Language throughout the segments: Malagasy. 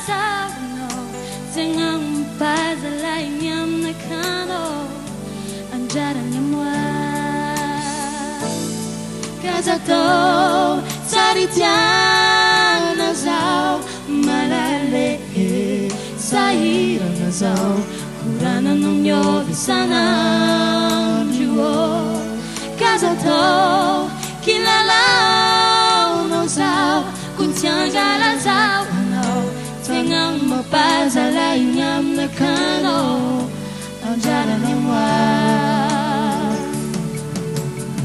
zao tena mpazalay miamnakano anjarany amoa kazatao saritiana zao malale sahirana zao kurana nomnyovi sanamjuo kazatao kilalau no zao kuntiangala zao tena mapazalay miamnakano anjarany amoa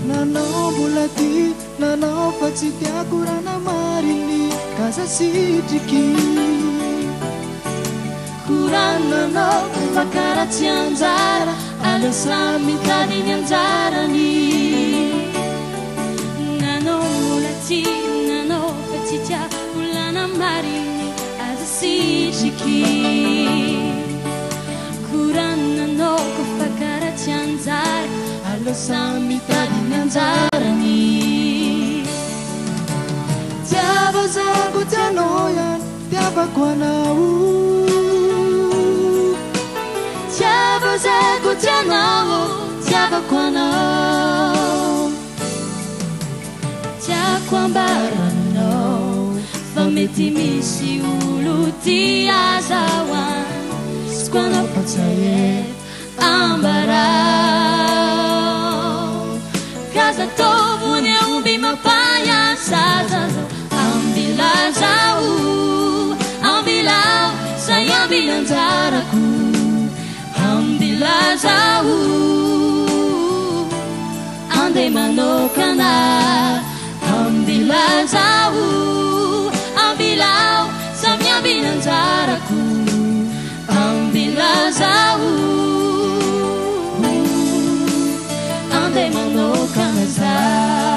nanao bulati nanao patsitiako rana marini kaza sitriky kurananao fakaratsy anjara alasa mitadiny anjarany nanao bulati nanao patsitiako rana marini aza sitriky kurananao fakaratsy anjara alasa mitadiny anjarany tiava zago tianao yan tiavako anao tiava zago tianao tiavako anao tiako ambaranao fa mety misy olo tiazahoan skoanao patsaye ambarao kazatovony aomby mapayasazazao ambilazao ambilao say amby anjarako ambilazao ande manokana ambilazao ambilao samy amby anjarako ambilazao ande manokana zao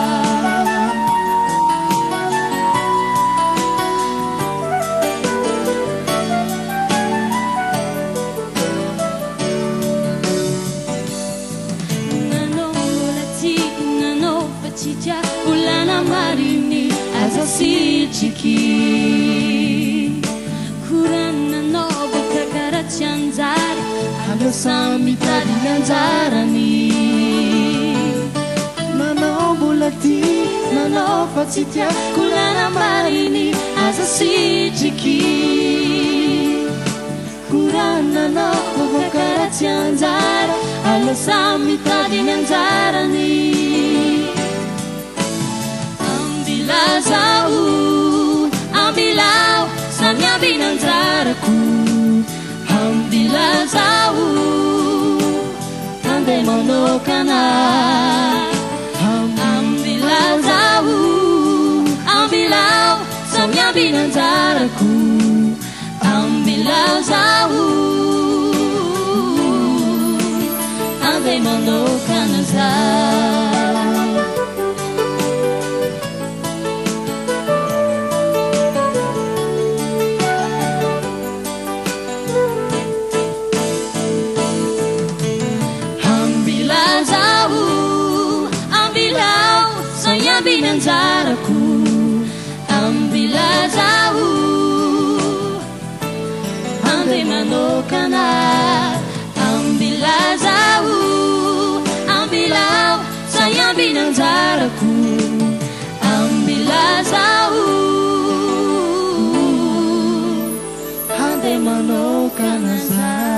ulana marini aza sitriky kurana novo kakaratsy anjara aleo samy mitadiny anjarany nanao bulati nanao fatsitiako ulana marini aza sitriky kurana novo kakaratsy anjara aleo samy mitadiny anjarany ambilazao ambilao samy amby anjarako ambilazao ande manokana ambilazao ambilao samy amby anjarako ambilazao ande manokana zao amby anjarako ambilazao ande manokana ambilazao ambilao say amby anjarako ambilazao ande manokana zao